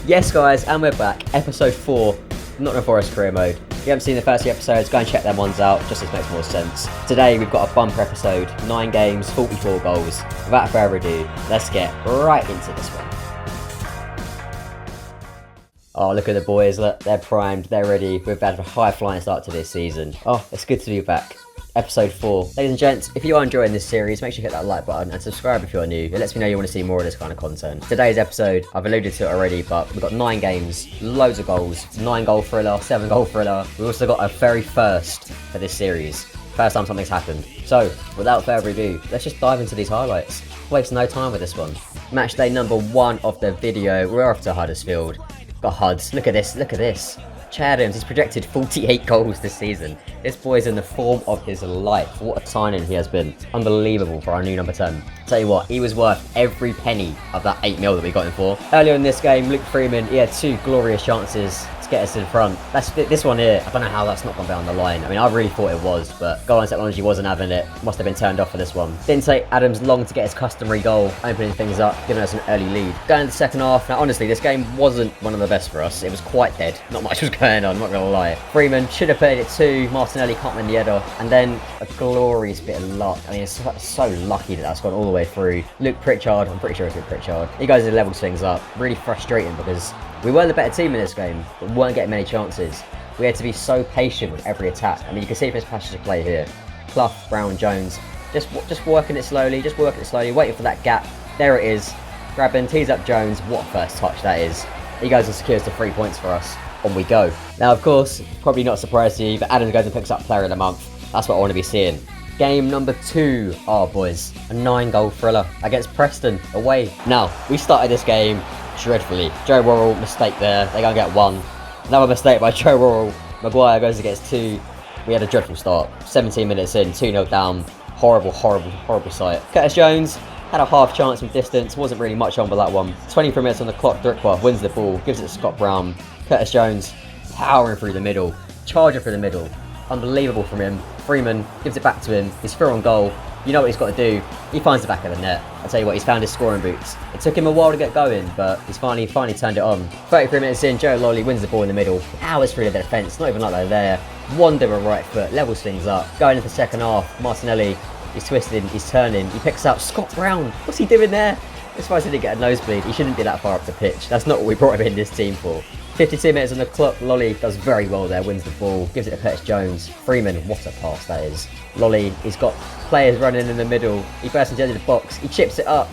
Yes guys, and we're back. Episode 4, Nottingham Forest career mode. If you haven't seen the first few episodes, go and check them ones out, just as makes more sense. Today we've got a bumper episode, 9 games, 44 goals. Without further ado, let's get right into this one. Oh, look at the boys, look, they're primed, they're ready. We've had a high flying start to this season. Oh, it's good to be back. Episode 4. Ladies and gents, if you are enjoying this series, make sure you hit that like button and subscribe if you are new. It lets me know you want to see more of this kind of content. Today's episode, I've alluded to it already, but we've got 9 games, loads of goals, 9 goal thriller, 7 goal thriller. We've also got a very first for this series. First time something's happened. So, without further ado, let's just dive into these highlights. Waste no time with this one. Match day number 1 of the video. We're off to Huddersfield. Got Huds. Look at this, look at this. Adams, he's projected 48 goals this season. This boy's in the form of his life. What a signing he has been. Unbelievable for our new number 10. Tell you what, he was worth every penny of that 8 mil that we got him for. Earlier in this game, Luke Freeman, he had 2 glorious chances to get us in front. This one here, I don't know how that's not gone down the line. I mean, I really thought it was, but goal line technology wasn't having it. Must have been turned off for this one. Didn't take Adams long to get his customary goal, opening things up, giving us an early lead. Going into the second half, now honestly, this game wasn't one of the best for us. It was quite dead. Not much was going on, I'm not gonna lie. Freeman should have played it too. Martinelli can't win the header. And then a glorious bit of luck. I mean, it's so lucky that that's gone all the way through. Luke Pritchard, I'm pretty sure it's Luke Pritchard. He goes and levels things up. Really frustrating because we were the better team in this game, but weren't getting many chances. We had to be so patient with every attack. I mean, you can see from this passage of play here. Clough, Brown, Jones, just working it slowly, waiting for that gap. There it is. Grabbing, tees up Jones. What a first touch that is. He goes and secures the 3 points for us. On we go. Now, of course, probably not a surprise to you, but Adams goes and picks up Player of the Month. That's what I want to be seeing. Game number 2, boys, a 9-goal thriller against Preston away. Now, we started this game dreadfully. Joe Worrell, mistake there. They go and get 1. Another mistake by Joe Worrell. Maguire goes and gets 2. We had a dreadful start. 17 minutes in, 2-0 down. Horrible sight. Curtis Jones had a half chance from distance. Wasn't really much on with that one. 23 minutes on the clock. Drickwa wins the ball, gives it to Scott Brown. Curtis Jones powering through the middle, charging through the middle. Unbelievable from him. Freeman gives it back to him. He's through on goal. You know what he's got to do. He finds the back of the net. I'll tell you what, he's found his scoring boots. It took him a while to get going, but he's finally turned it on. 33 minutes in, Joe Lolly wins the ball in the middle. Powers through the defence, not even like they're there. Wander a right foot, levels things up. Going into the second half, Martinelli, he's twisting, he's turning. He picks up Scott Brown. What's he doing there? As far as he didn't get a nosebleed, he shouldn't be that far up the pitch. That's not what we brought him in this team for. 52 minutes on the clock, Lolly does very well there, wins the ball, gives it to Curtis Jones. Freeman, what a pass that is. Lolly, he's got players running in the middle. He bursts into the box, he chips it up.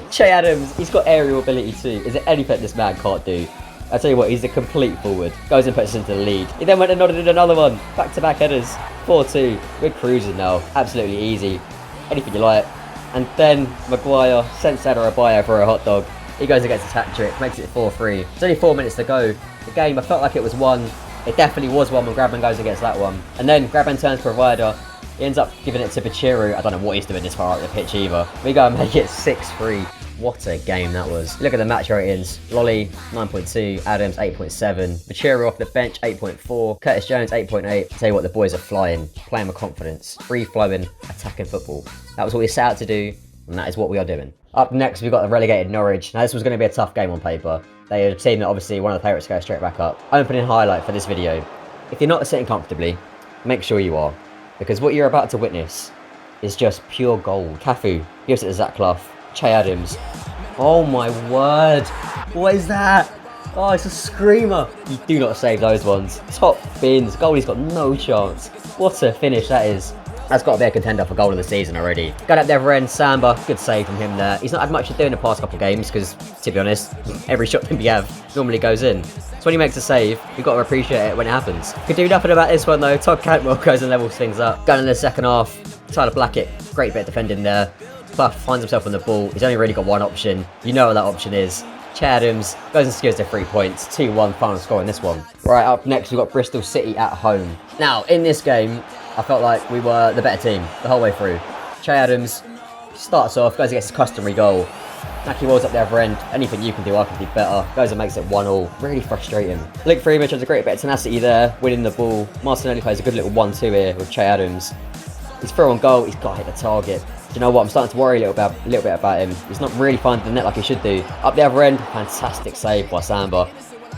Che Adams, he's got aerial ability too. Is there anything this man can't do? I tell you what, he's a complete forward. Goes and puts us into the lead. He then went and nodded in another one. Back-to-back headers. 4-2. We're cruising now. Absolutely easy. Anything you like. And then Maguire sends Adebayo for a hot dog. He goes against a hat trick, makes it 4-3. There's only 4 minutes to go. The game, I felt like it was won. It definitely was won when Grabban goes against that one. And then Grabban turns provider. He ends up giving it to Bachiru. I don't know what he's doing this far out the pitch either. We go and make it 6-3. What a game that was. Look at the match ratings. Lolly, 9.2. Adams, 8.7. Bachiru off the bench, 8.4. Curtis Jones, 8.8. Tell you what, the boys are flying. Playing with confidence. Free-flowing, attacking football. That was what we set out to do, and that is what we are doing. Up next, we've got the relegated Norwich. Now, this was going to be a tough game on paper. They are a team that obviously one of the favourites to go straight back up. Opening highlight for this video. If you're not sitting comfortably, make sure you are. Because what you're about to witness is just pure gold. Cafu gives it to Zach Clough. Che Adams. Oh my word. What is that? Oh, it's a screamer. You do not save those ones. Top bins. Goalie's got no chance. What a finish that is. That's got to be a contender for goal of the season already. Got up the other end, Samba. Good save from him there. He's not had much to do in the past couple of games because, to be honest, every shot that we have normally goes in. So when he makes a save, we've got to appreciate it when it happens. Could do nothing about this one though. Todd Cantwell goes and levels things up. Going in the second half, Tyler Blackett, great bit of defending there. Clough finds himself on the ball. He's only really got one option. You know what that option is. Che Adams goes and secures their 3 points. 2-1 final score in this one. Right, up next we've got Bristol City at home. Now, in this game, I felt like we were the better team the whole way through. Che Adams starts off, goes against his customary goal. Naki Wall's up the other end. Anything you can do, I can do better. Goes and makes it 1-1. Really frustrating. Luke Freeman has a great bit of tenacity there, winning the ball. Martinelli plays a good little 1-2 here with Che Adams. He's through on goal. He's got to hit the target. you know what? I'm starting to worry a little bit about him. He's not really finding the net like he should do. Up the other end, fantastic save by Samba.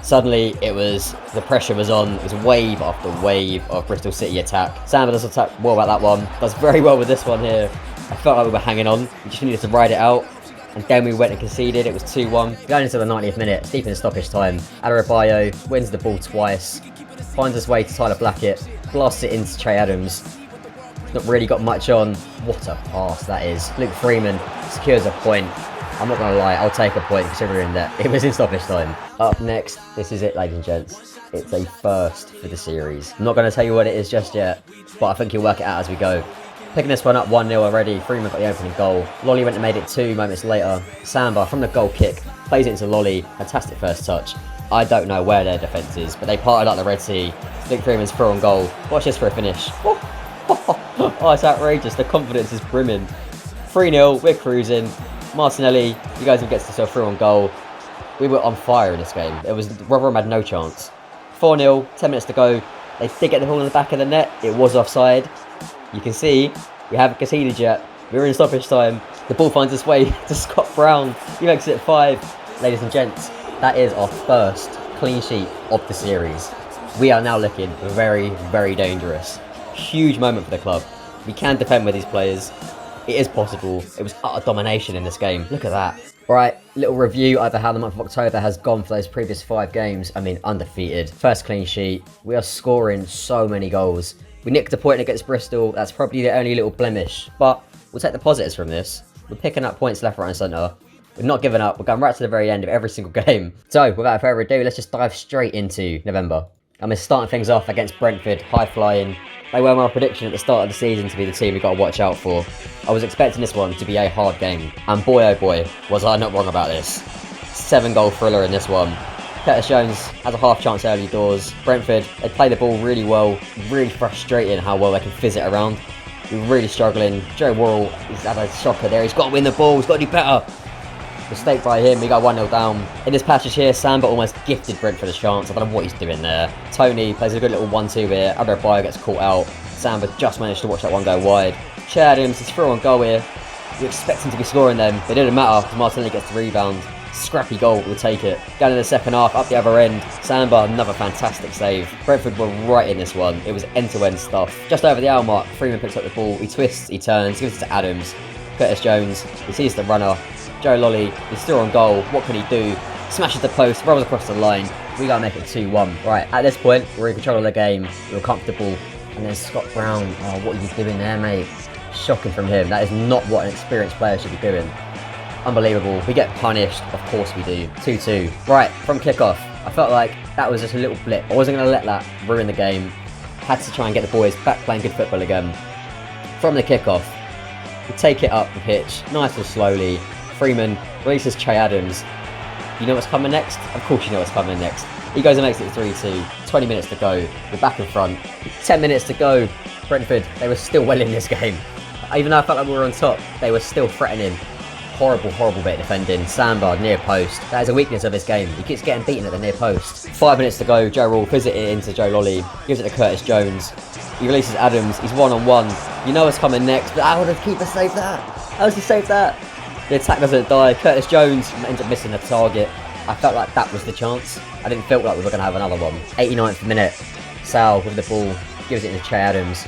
Suddenly, the pressure was on. It was wave after wave of Bristol City attack. Samba does attack well about that one. Does very well with this one here. I felt like we were hanging on. We just needed to ride it out. And then we went and conceded. It was 2-1. Going into the 90th minute, deep in stoppage time. Adebayo wins the ball twice. Finds his way to Tyler Blackett. Blasts it into Trey Adams. Not really got much on. What a pass that is. Luke Freeman secures a point. I'm not going to lie, I'll take a point considering that it was in stoppage time. Up next, this is it, ladies and gents. It's a first for the series. I'm not going to tell you what it is just yet, but I think you'll work it out as we go. Picking this one up 1-0 already. Freeman got the opening goal. Lolly went and made it 2 moments later. Samba from the goal kick plays it into Lolly. Fantastic first touch. I don't know where their defence is, but they parted like the Red Sea. Luke Freeman's through on goal. Watch this for a finish. Oh, it's outrageous. The confidence is brimming. 3-0, we're cruising. Martinelli, you guys have gets yourself through on goal. We were on fire in this game. Rotherham had no chance. 4-0, 10 minutes to go. They did get the ball in the back of the net. It was offside. You can see we haven't conceded yet. We're in stoppage time. The ball finds its way to Scott Brown. He makes it 5. Ladies and gents, that is our first clean sheet of the series. We are now looking very, very dangerous. Huge moment for the club. We can defend with these players. It is possible. It was utter domination in this game. Look at that. Right, little review over how the month of October has gone for those previous 5 games. I mean, undefeated. First clean sheet. We are scoring so many goals. We nicked a point against Bristol. That's probably the only little blemish. But we'll take the positives from this. We're picking up points left, right and centre. We're not giving up. We're going right to the very end of every single game. So, without further ado, let's just dive straight into November. I'm starting things off against Brentford, high flying. They were my prediction at the start of the season to be the team we've got to watch out for. I was expecting this one to be a hard game. And boy oh boy, was I not wrong about this. 7-goal thriller in this one. Curtis Jones has a half chance early doors. Brentford, they play the ball really well. Really frustrating how well they can fizz it around. We're really struggling. Joe Worrell, he's had a shocker there. He's got to win the ball. He's got to do better. Mistake by him. We got 1-0 down. In this passage here, Samba almost gifted Brentford a chance. I don't know what he's doing there. Tony plays a good little 1-2 here. Adebayo gets caught out. Samba just managed to watch that one go wide. Che Adams is through on goal here. We expect him to be scoring them, but it didn't matter because Martinelli gets the rebound. Scrappy goal, we'll take it. Down in the second half, up the other end. Samba, another fantastic save. Brentford were right in this one. It was end-to-end stuff. Just over the hour mark, Freeman picks up the ball. He twists, he turns, gives it to Adams. Curtis Jones, he sees the runner. Joe Lolly is still on goal. What can he do? Smashes the post, rolls across the line. We gotta make it 2-1. Right, at this point, we're in control of the game. We're comfortable. And then Scott Brown, oh, what are you doing there, mate? Shocking from him. That is not what an experienced player should be doing. Unbelievable. We get punished. Of course we do. 2-2. Right, from kickoff, I felt like that was just a little blip. I wasn't going to let that ruin the game. Had to try and get the boys back playing good football again. From the kickoff, we take it up the pitch, nice and slowly. Freeman releases Che Adams. You know what's coming next? Of course you know what's coming next. He goes and makes it 3-2. 20 minutes to go. We're back in front. 10 minutes to go. Brentford, they were still well in this game. Even though I felt like we were on top, they were still threatening. Horrible, horrible bit of defending. Samba, near post. That is a weakness of this game. He keeps getting beaten at the near post. 5 minutes to go. Joe Worrell visits it into Joe Lolly. Gives it to Curtis Jones. He releases Adams. He's one-on-one. You know what's coming next, but how did the keeper save that? How does he save that? The attack doesn't die. Curtis Jones ends up missing the target. I felt like that was the chance. I didn't feel like we were going to have another one. 89th minute. Sal with the ball. Gives it to Che Adams.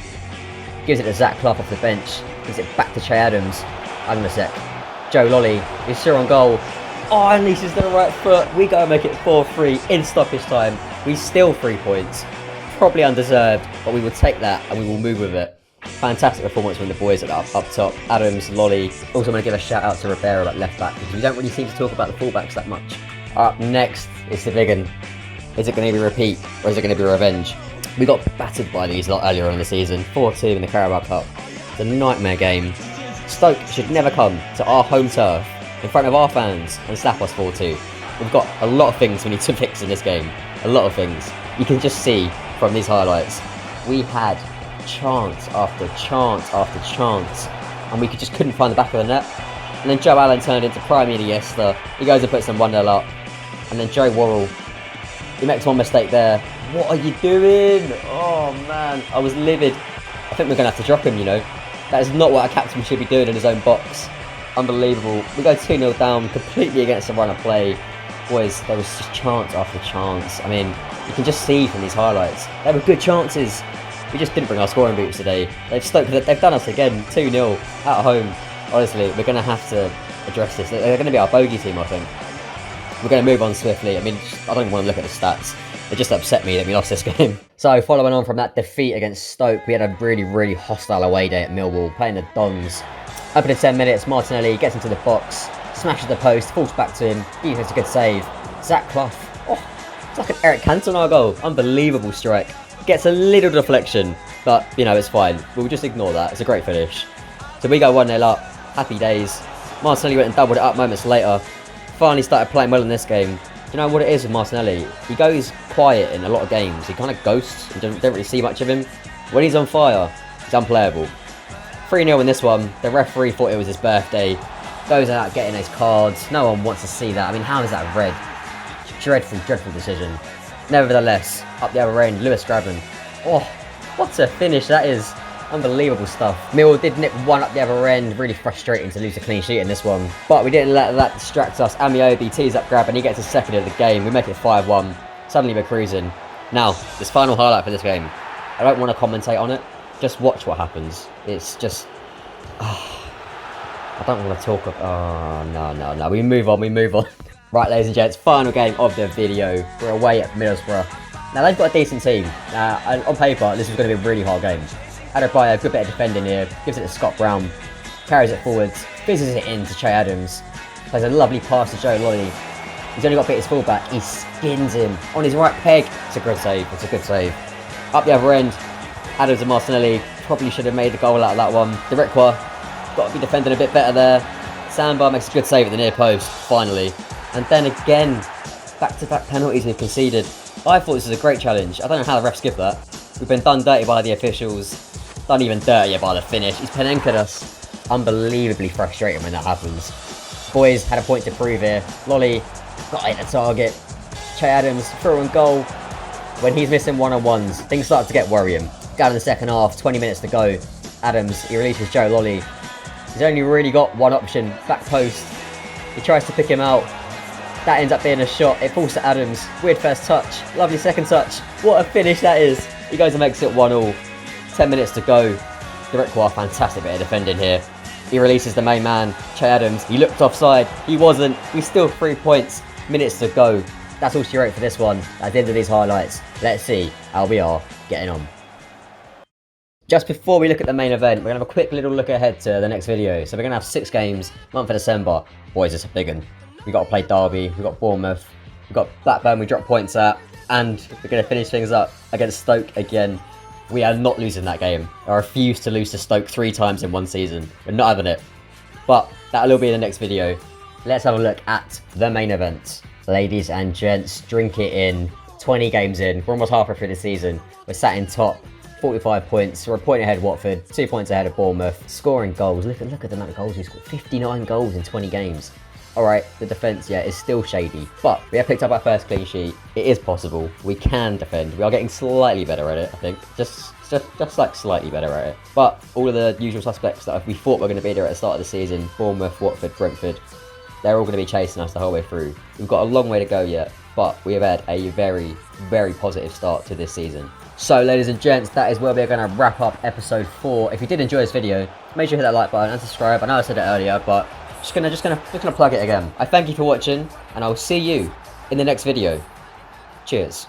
Gives it to Zach Clough off the bench. Gives it back to Che Adams. Hang on a sec. Joe Lolly is sure on goal. Oh, unleashes the right foot. We go and make it 4-3 in stoppage time. We steal 3 points. Probably undeserved, but we will take that and we will move with it. Fantastic performance from the boys up top. Adams, Lolly. Also want to give a shout out to Ribeiro at left back because we don't really seem to talk about the fullbacks that much. Up next is the big one. Is it going to be a repeat or is it going to be revenge? We got battered by these lot earlier on in the season. 4-2 in the Carabao Cup. It's a nightmare game. Stoke should never come to our home turf in front of our fans and slap us 4-2. We've got a lot of things we need to fix in this game. A lot of things. You can just see from these highlights. We had chance after chance after chance and we just couldn't find the back of the net. And then Joe Allen turned into prime Iniesta. He goes and puts them 1-0 up. And then Joe Worrell, he makes one mistake there. What are you doing? Oh man, I was livid. I think we're going to have to drop him, you know. That is not what a captain should be doing in his own box. Unbelievable. We go 2-0 down, completely against the run of play. Boys, there was just chance after chance. I mean, you can just see from these highlights, they were good chances. We just didn't bring our scoring boots today. They've done us again, 2-0 at home. Honestly, we're going to have to address this. They're going to be our bogey team, I think. We're going to move on swiftly. I mean, I don't even want to look at the stats. It just upset me that we lost this game. So, following on from that defeat against Stoke, we had a really, really hostile away day at Millwall, playing the Dons. Open in 10 minutes, Martinelli gets into the box, smashes the post, falls back to him. He makes a good save. Zach Clough. Oh, it's like an Eric Cantona goal. Unbelievable strike. Gets a little deflection, but, you know, it's fine. We'll just ignore that. It's a great finish. So we go 1-0 up. Happy days. Martinelli went and doubled it up moments later. Finally started playing well in this game. You know what it is with Martinelli? He goes quiet in a lot of games. He kind of ghosts and don't really see much of him. When he's on fire, he's unplayable. 3-0 in this one. The referee thought it was his birthday. Goes out getting his cards. No one wants to see that. I mean, how is that red? Dreadful, dreadful decision. Nevertheless, up the other end, Lewis Graben. Oh, what a finish that is. Unbelievable stuff. Millwall did nip one up the other end. Really frustrating to lose a clean sheet in this one. But we didn't let that distract us. Amiobi tees up Grab and he gets his second of the game. We make it 5-1. Suddenly we're cruising. Now, this final highlight for this game. I don't want to commentate on it. Just watch what happens. It's just... I don't want to talk about... Oh, no. We move on. Right, ladies and gents. Final game of the video. We're away at Middlesbrough. Now, they've got a decent team. And on paper, this is going to be a really hard game. Adebayo, good bit of defending here, gives it to Scott Brown, carries it forwards, fizzes it in to Che Adams, plays a lovely pass to Joe Lolly. He's only got to beat his fullback, he skins him on his right peg. It's a good save, Up the other end, Adams and Martinelli probably should have made the goal out of that one. Direcqua, got to be defending a bit better there. Samba makes a good save at the near post, finally. And then again, back-to-back penalties we've conceded. I thought this was a great challenge. I don't know how the refs give that. We've been done dirty by the officials. Done even dirtier by the finish. He's Penenke'd us. Unbelievably frustrating when that happens. Boys had a point to prove here. Lolly got in a target. Che Adams through and goal. When he's missing one-on-ones, things start to get worrying. Down in the second half, 20 minutes to go. Adams, he releases Joe Lolly. He's only really got one option, back post. He tries to pick him out. That ends up being a shot. It falls to Adams. Weird first touch. Lovely second touch. What a finish that is. He goes and makes it 1-1. 10 minutes to go. Direcqua, fantastic bit of defending here. He releases the main man, Che Adams. He looked offside. He wasn't. He's still 3 points. Minutes to go. That's all she wrote for this one. At the end of these highlights, let's see how we are getting on. Just before we look at the main event, we're going to have a quick little look ahead to the next video. So we're going to have 6 games, month of December. Boys, it's a big one. We've got to play Derby. We've got Bournemouth. We've got Blackburn we dropped points at. And we're going to finish things up against Stoke again. We are not losing that game. I refuse to lose to Stoke 3 times in one season. We're not having it. But that'll all be in the next video. Let's have a look at the main event. Ladies and gents, drink it in. 20 games in. We're almost halfway through the season. We're sat in top. 45 points. We're a point ahead of Watford. 2 points ahead of Bournemouth. Scoring goals. Look at the amount of goals we scored. 59 goals in 20 games. Alright, the defence, yeah, is still shady. But we have picked up our first clean sheet. It is possible. We can defend. We are getting slightly better at it, I think. Just like slightly better at it. But all of the usual suspects that we thought were going to be there at the start of the season, Bournemouth, Watford, Brentford, they're all going to be chasing us the whole way through. We've got a long way to go yet, but we have had a very, very positive start to this season. So, ladies and gents, that is where we're going to wrap up episode 4. If you did enjoy this video, make sure you hit that like button and subscribe. I know I said it earlier, but just gonna plug it again. I thank you for watching, and I'll see you in the next video. Cheers.